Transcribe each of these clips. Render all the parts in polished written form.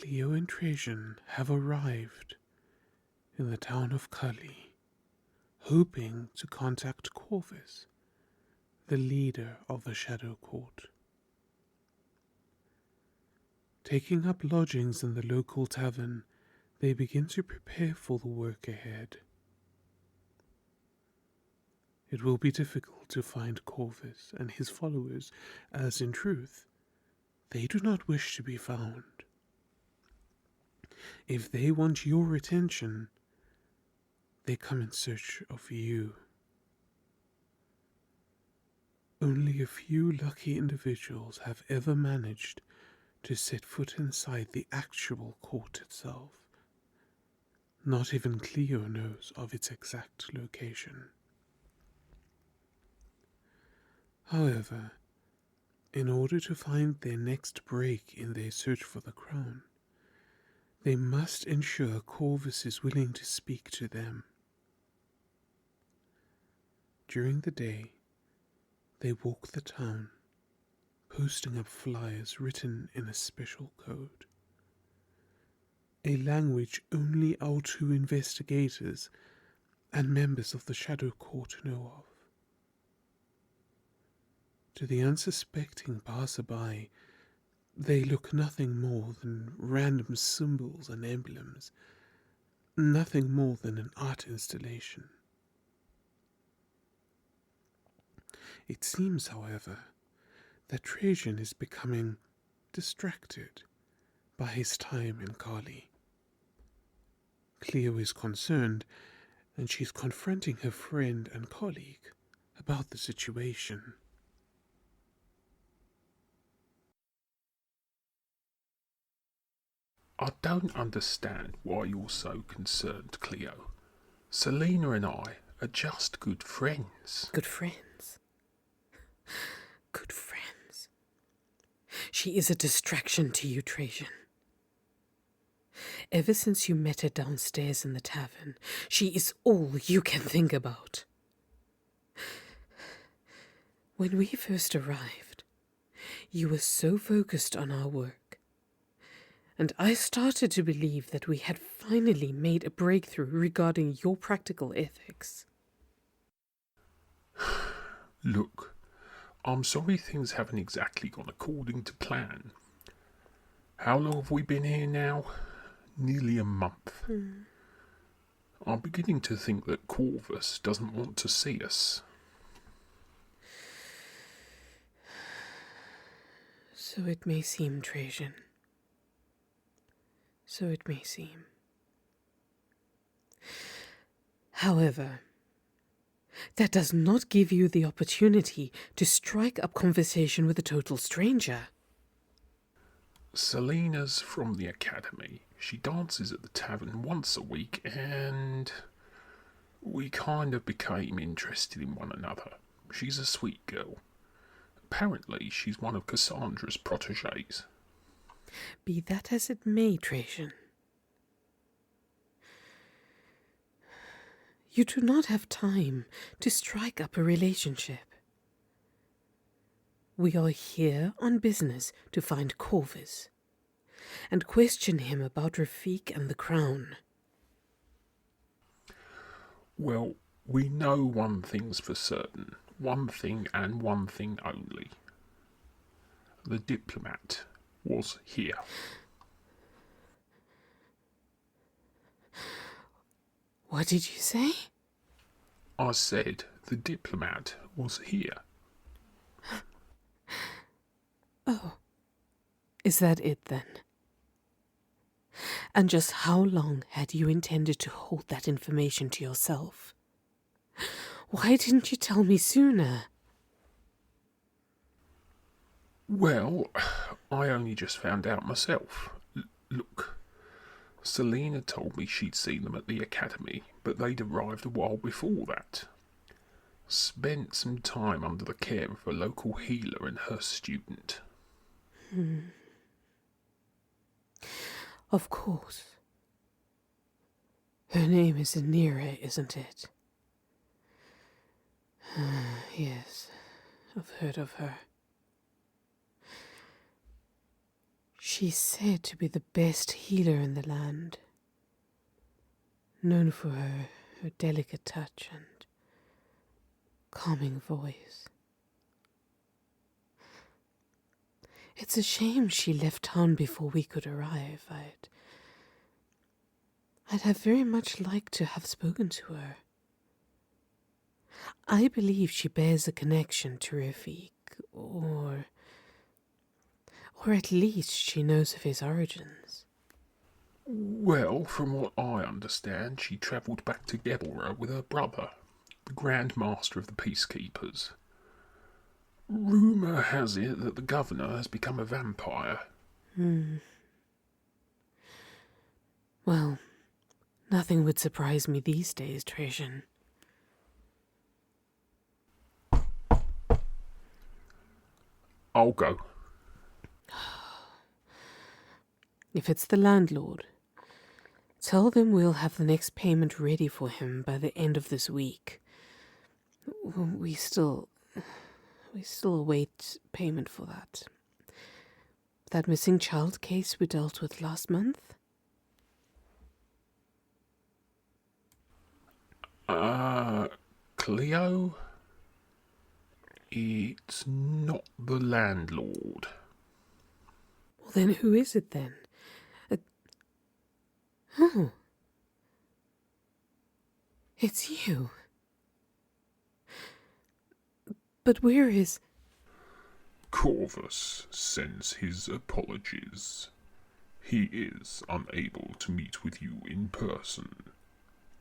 Cleo and Trajan have arrived in the town of Kalle, hoping to contact Corvus, the leader of the Shadow Court. Taking up lodgings in the local tavern, they begin to prepare for the work ahead. It will be difficult to find Corvus and his followers, as in truth, they do not wish to be found. If they want your attention, they come in search of you. Only a few lucky individuals have ever managed to set foot inside the actual court itself. Not even Cleo knows of its exact location. However, in order to find their next break in their search for the crown, they must ensure Corvus is willing to speak to them. During the day, they walk the town, posting up flyers written in a special code, a language only our two investigators and members of the Shadow Court know of. To the unsuspecting passerby, they look nothing more than random symbols and emblems, nothing more than an art installation. It seems, however, that Trajan is becoming distracted by his time in Kalle. Cleo is concerned, and she's confronting her friend and colleague about the situation. I don't understand why you're so concerned, Cleo. Selena and I are just good friends. Good friends? Good friends. She is a distraction to you, Trajan. Ever since you met her downstairs in the tavern, she is all you can think about. When we first arrived, you were so focused on our work, and I started to believe that we had finally made a breakthrough regarding your practical ethics. Look, I'm sorry things haven't exactly gone according to plan. How long have we been here now? Nearly a month. I'm beginning to think that Corvus doesn't want to see us. So it may seem, Trajan. So it may seem. However, that does not give you the opportunity to strike up conversation with a total stranger. Selena's from the academy. She dances at the tavern once a week, and we kind of became interested in one another. She's a sweet girl. Apparently, she's one of Cassandra's protégés. Be that as it may, Trajan, you do not have time to strike up a relationship. We are here on business to find Corvus and question him about Rafik and the crown. Well, we know one thing's for certain. One thing and one thing only. The diplomat was here. What did you say? I said the diplomat was here. Oh, is that it then? And just how long had you intended to hold that information to yourself? Why didn't you tell me sooner? Well, I only just found out myself. Look, Selena told me she'd seen them at the academy, but they'd arrived a while before that. Spent some time under the care of a local healer and her student. Of course. Her name is Anira, isn't it? Yes, I've heard of her. She's said to be the best healer in the land, known for her delicate touch and calming voice. It's a shame she left town before we could arrive. I'd have very much liked to have spoken to her. I believe she bears a connection to Rafik, or at least she knows of his origins. Well, from what I understand, she travelled back to Gebelra with her brother, the Grand Master of the Peacekeepers. Rumour has it that the governor has become a vampire. Well, nothing would surprise me these days, Trajan. I'll go. If it's the landlord, tell them we'll have the next payment ready for him by the end of this week. We still await payment for that. That missing child case we dealt with last month? Cleo? It's not the landlord. Well, then who is it then? Oh. It's you. But where is... Corvus sends his apologies. He is unable to meet with you in person.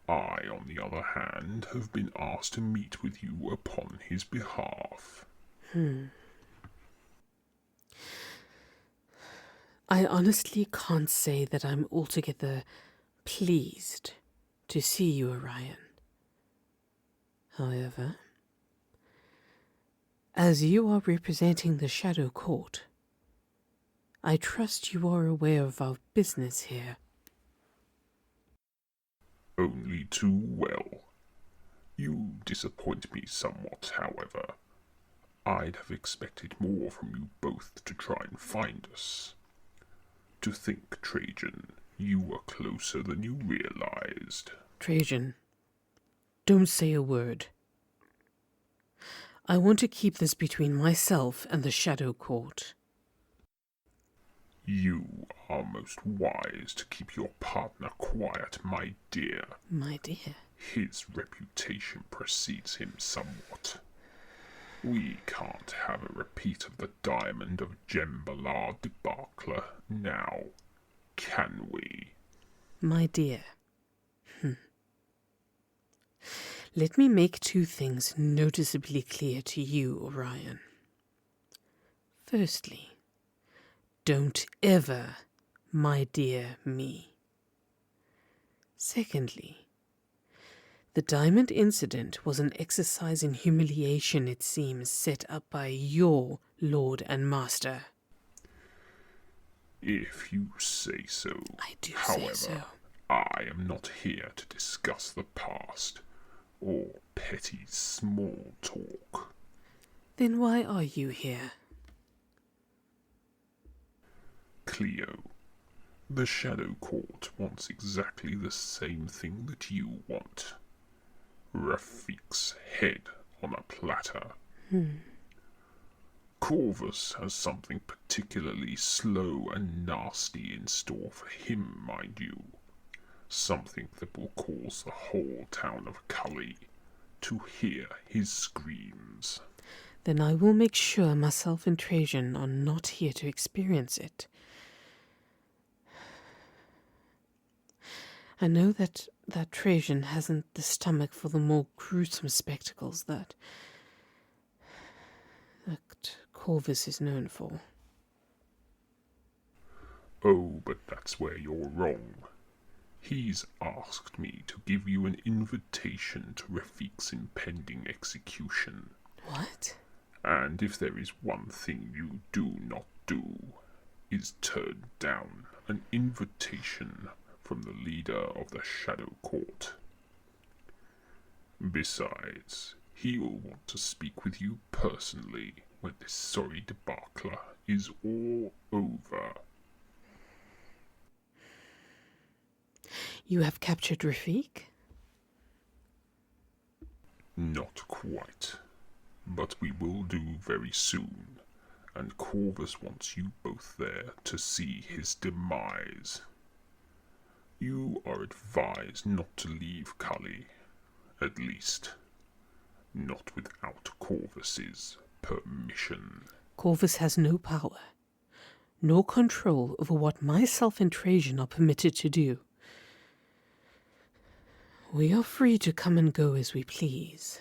I, on the other hand, have been asked to meet with you upon his behalf. I honestly can't say that I'm altogether pleased to see you, Orion. However, as you are representing the Shadow Court, I trust you are aware of our business here. Only too well. You disappoint me somewhat, however. I'd have expected more from you both to try and find us. To think, Trajan, you were closer than you realized. Trajan, don't say a word. I want to keep this between myself and the Shadow Court. You are most wise to keep your partner quiet, my dear. My dear. His reputation precedes him somewhat. We can't have a repeat of the Diamond of Gembalar debacle now, can we? My dear. Let me make two things noticeably clear to you, Orion. Firstly, don't ever, my dear me. Secondly, the diamond incident was an exercise in humiliation, it seems, set up by your lord and master. If you say so. I do However, say so. I am not here to discuss the past or petty small talk. Then why are you here? Cleo, the Shadow Court wants exactly the same thing that you want. Rafik's head on a platter. Corvus has something particularly slow and nasty in store for him, mind you. Something that will cause the whole town of Kalle to hear his screams. Then I will make sure myself and Trajan are not here to experience it. I know that Trajan hasn't the stomach for the more gruesome spectacles that Corvus is known for. Oh, but that's where you're wrong. He's asked me to give you an invitation to Rafik's impending execution. What? And if there is one thing you do not do, is turn down an invitation from the leader of the Shadow Court. Besides, he will want to speak with you personally when this sorry debacle is all over. You have captured Rafik? Not quite, but we will do very soon, and Corvus wants you both there to see his demise. You are advised not to leave Kalle, at least, not without Corvus's permission. Corvus has no power, no control over what myself and Trajan are permitted to do. We are free to come and go as we please.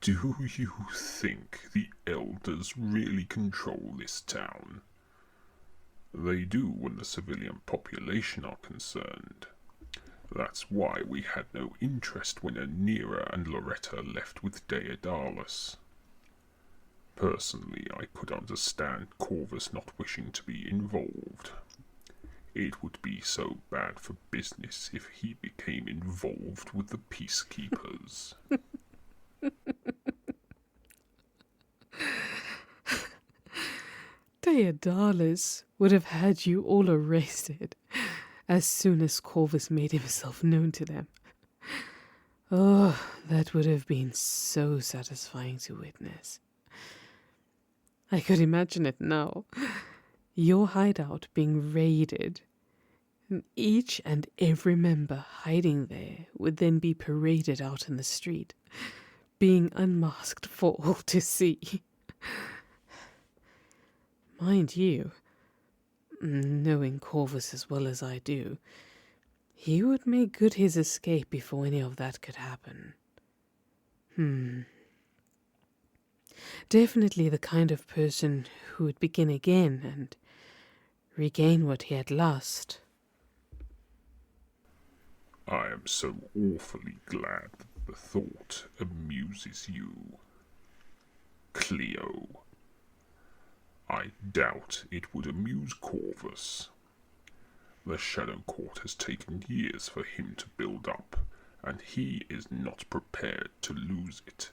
Do you think the elders really control this town? They do when the civilian population are concerned. That's why we had no interest when Anira and Loretta left with Daedalus. Personally, I could understand Corvus not wishing to be involved. It would be so bad for business if he became involved with the peacekeepers. Daedalus would have had you all arrested as soon as Corvus made himself known to them. Oh, that would have been so satisfying to witness. I could imagine it now. Your hideout being raided, and each and every member hiding there would then be paraded out in the street, being unmasked for all to see. Mind you, knowing Corvus as well as I do, he would make good his escape before any of that could happen. Definitely the kind of person who would begin again and regain what he had lost. I am so awfully glad that the thought amuses you, Cleo. I doubt it would amuse Corvus. The Shadow Court has taken years for him to build up, and he is not prepared to lose it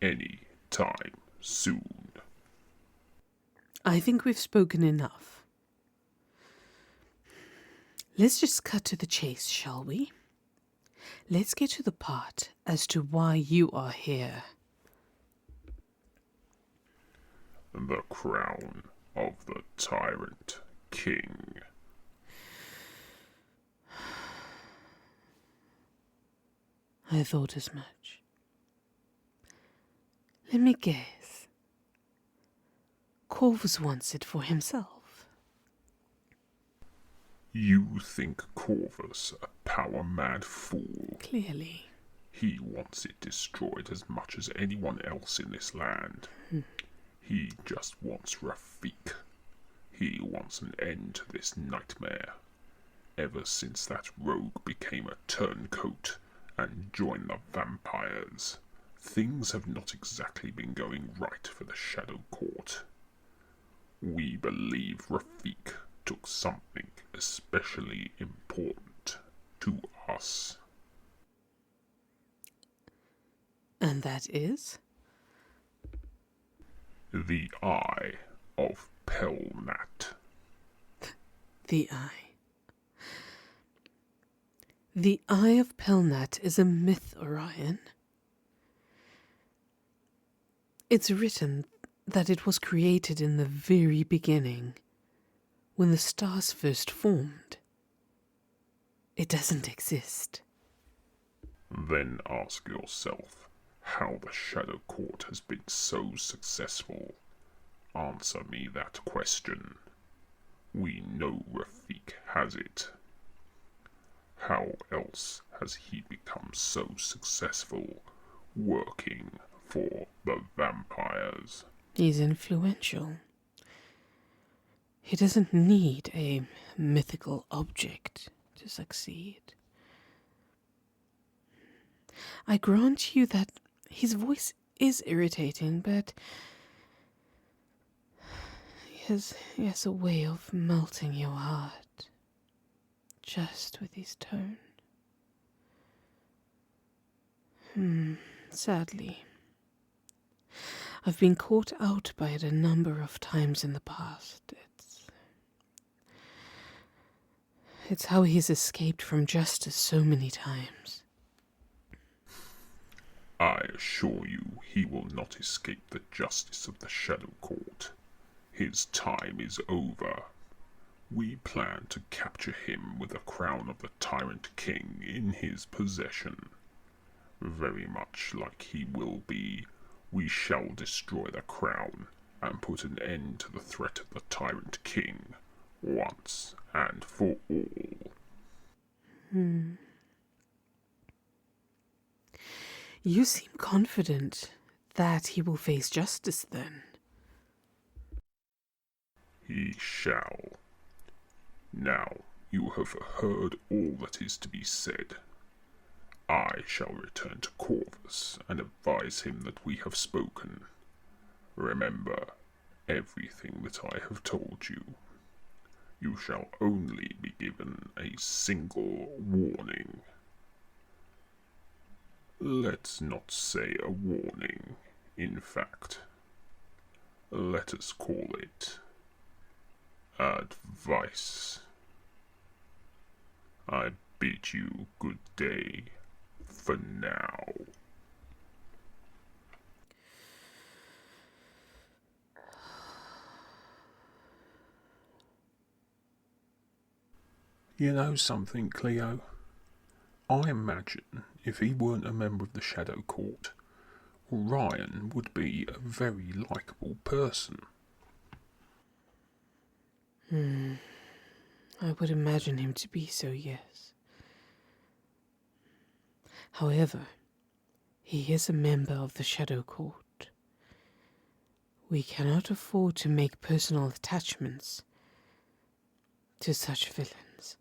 any time soon. I think we've spoken enough. Let's just cut to the chase, shall we? Let's get to the part as to why you are here. The crown of the Tyrant King. I thought as much. Let me guess. Corvus wants it for himself. You think Corvus a power-mad fool? Clearly. He wants it destroyed as much as anyone else in this land. He just wants Rafik. He wants an end to this nightmare. Ever since that rogue became a turncoat and joined the vampires, things have not exactly been going right for the Shadow Court. We believe Rafik took something especially important to us. And that is? The Eye of Pelnat. The Eye. The Eye of Pelnat is a myth, Orion. It's written that it was created in the very beginning, when the stars first formed. It doesn't exist. Then ask yourself how the Shadow Court has been so successful. Answer me that question. We know Rafik has it. How else has he become so successful working for the vampires? He's influential. He doesn't need a mythical object to succeed. I grant you that his voice is irritating, but he has a way of melting your heart, just with his tone. Sadly, I've been caught out by it a number of times in the past. It's how he's escaped from justice so many times. I assure you he will not escape the justice of the Shadow Court. His time is over. We plan to capture him with the crown of the Tyrant King in his possession. Very much like he will be, we shall destroy the crown and put an end to the threat of the Tyrant King once and for all. You seem confident that he will face justice then. He shall. Now you have heard all that is to be said. I shall return to Corvus and advise him that we have spoken. Remember everything that I have told you. You shall only be given a single warning. Let's not say a warning, in fact. Let us call it advice. I bid you good day for now. You know something, Cleo? I imagine if he weren't a member of the Shadow Court, Orion would be a very likeable person. I would imagine him to be so, yes. However, he is a member of the Shadow Court. We cannot afford to make personal attachments to such villains.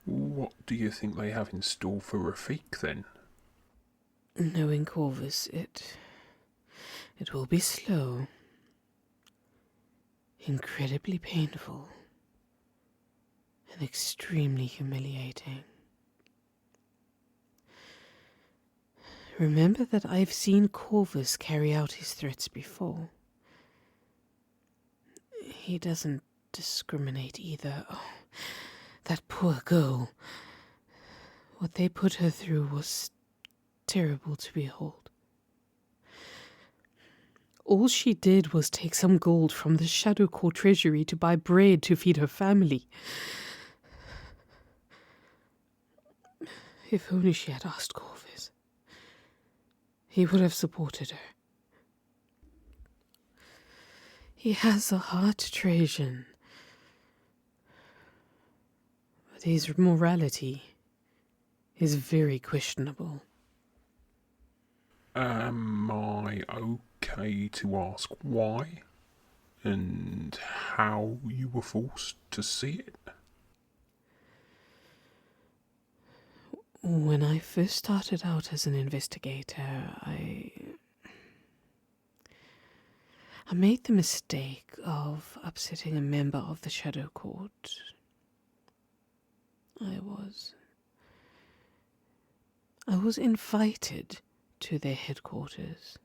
What do you think they have in store for Rafik, then? Knowing Corvus, it will be slow, incredibly painful, and extremely humiliating. Remember that I've seen Corvus carry out his threats before. He doesn't discriminate either. Oh, that poor girl. What they put her through was terrible to behold. All she did was take some gold from the Shadow Court treasury to buy bread to feed her family. If only she had asked Corvus, he would have supported her. He has a heart, Trajan. But his morality is very questionable. Am I okay to ask why? And how you were forced to see it? When I first started out as an investigator, I made the mistake of upsetting a member of the Shadow Court. I was invited to their headquarters,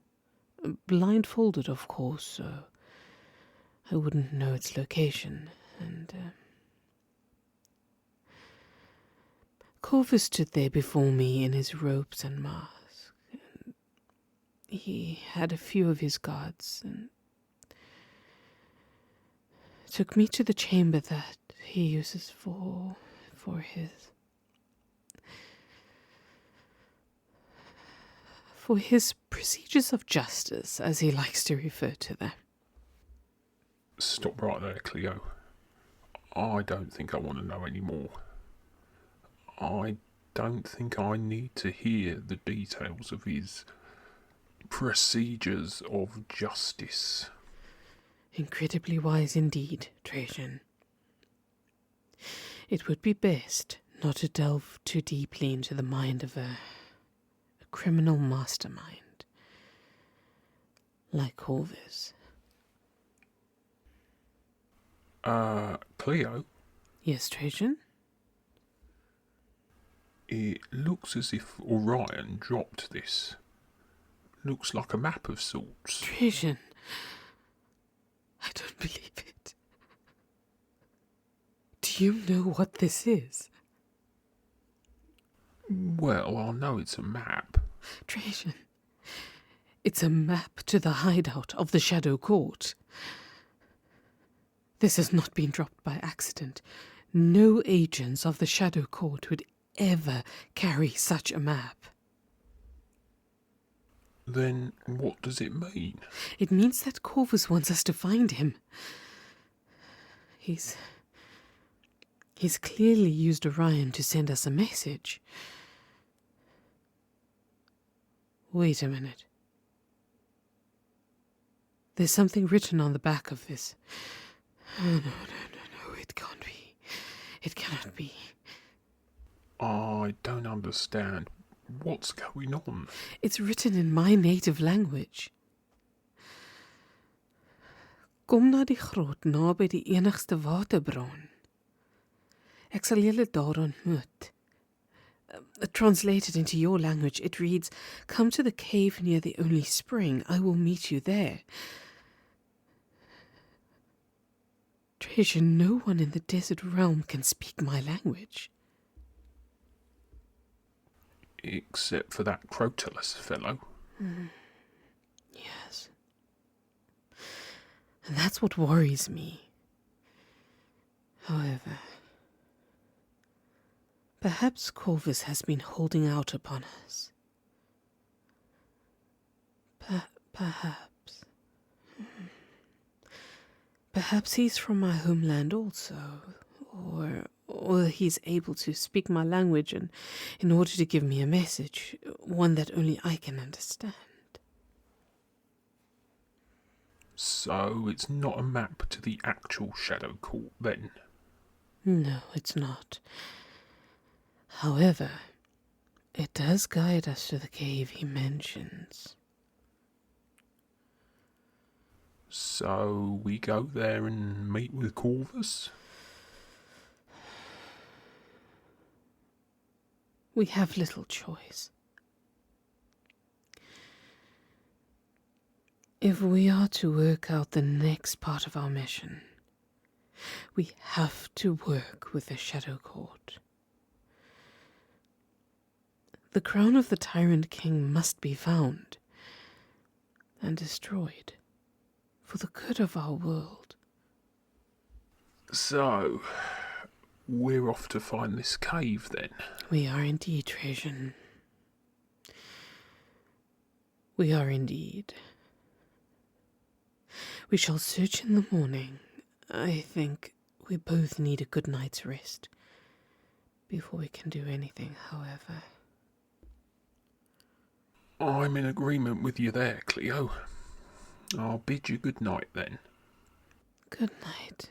blindfolded, of course, so I wouldn't know its location, and Corvus stood there before me in his robes and mask. And he had a few of his guards and took me to the chamber that he uses for his procedures of justice, as he likes to refer to them. Stop right there, Cleo. I don't think I want to know any more. I don't think I need to hear the details of his procedures of justice. Incredibly wise indeed, Trajan. It would be best not to delve too deeply into the mind of a criminal mastermind like Corvus. Cleo? Yes, Trajan? It looks as if Orion dropped this. Looks like a map of sorts. Trajan, I don't believe it. you know what this is? Well, I know it's a map. Trajan, it's a map to the hideout of the Shadow Court. This has not been dropped by accident. No agents of the Shadow Court would ever carry such a map. Then what does it mean? It means that Corvus wants us to find him. He's clearly used Orion to send us a message. Wait a minute. There's something written on the back of this. Oh, no, it can't be. It cannot be. I don't understand. What's going on? It's written in my native language. Kom na die grot naby die enigste waterbron. Ek sal julle daar ontmoet. Translated into your language, it reads, "Come to the cave near the only spring. I will meet you there." Trajan, no one in the desert realm can speak my language. Except for that Crotalus fellow. Yes. And that's what worries me. However, perhaps Corvus has been holding out upon us. Perhaps. Perhaps he's from my homeland also, or he's able to speak my language in order to give me a message, one that only I can understand. So it's not a map to the actual Shadow Court then? No, it's not. However, it does guide us to the cave he mentions. So we go there and meet with Corvus? We have little choice. If we are to work out the next part of our mission, we have to work with the Shadow Court. The crown of the Tyrant King must be found and destroyed for the good of our world. So, we're off to find this cave then? We are indeed, Trajan. We are indeed. We shall search in the morning. I think we both need a good night's rest before we can do anything, however. I'm in agreement with you there, Cleo. I'll bid you good night then. Good night,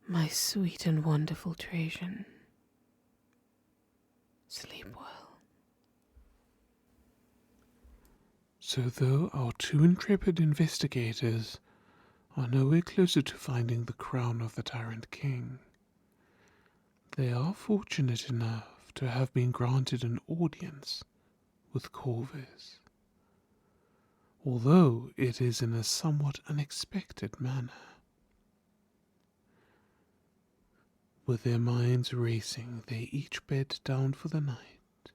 my sweet and wonderful Trajan. Sleep well. So though our two intrepid investigators are nowhere closer to finding the crown of the Tyrant King, they are fortunate enough to have been granted an audience with Corvus, although it is in a somewhat unexpected manner. With their minds racing, they each bed down for the night,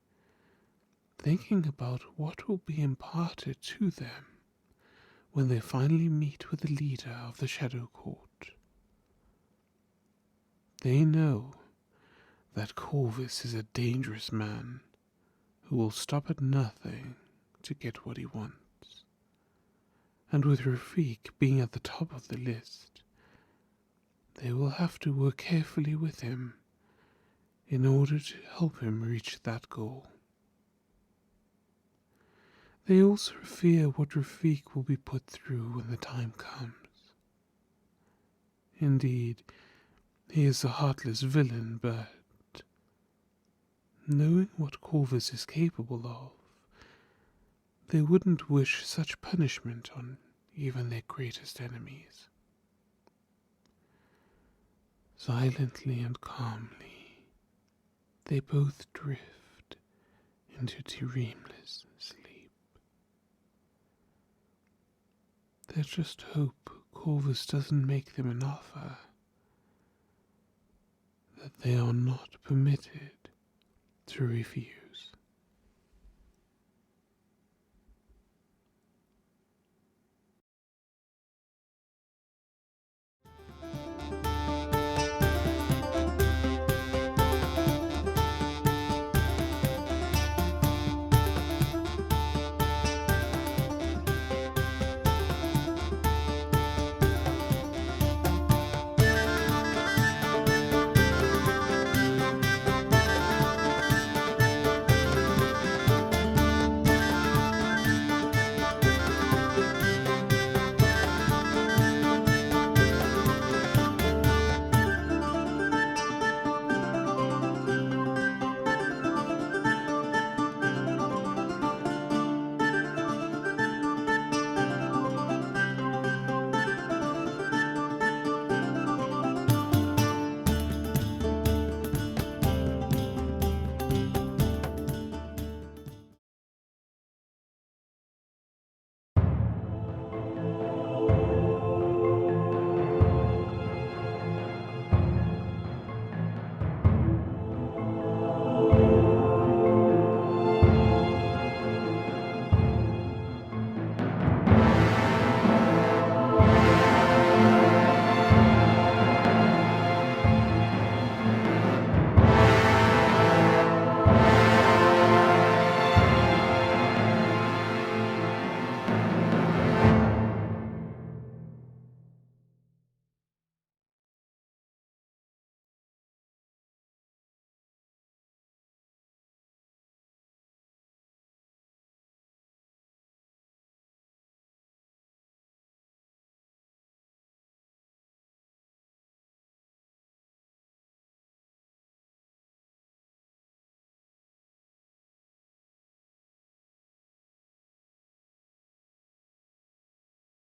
thinking about what will be imparted to them when they finally meet with the leader of the Shadow Court. They know that Corvus is a dangerous man who will stop at nothing to get what he wants. And with Rafik being at the top of the list, they will have to work carefully with him in order to help him reach that goal. They also fear what Rafik will be put through when the time comes. Indeed, he is a heartless villain, but knowing what Corvus is capable of, they wouldn't wish such punishment on even their greatest enemies. Silently and calmly, they both drift into dreamless sleep. They just hope Corvus doesn't make them an offer that they are not permitted to review.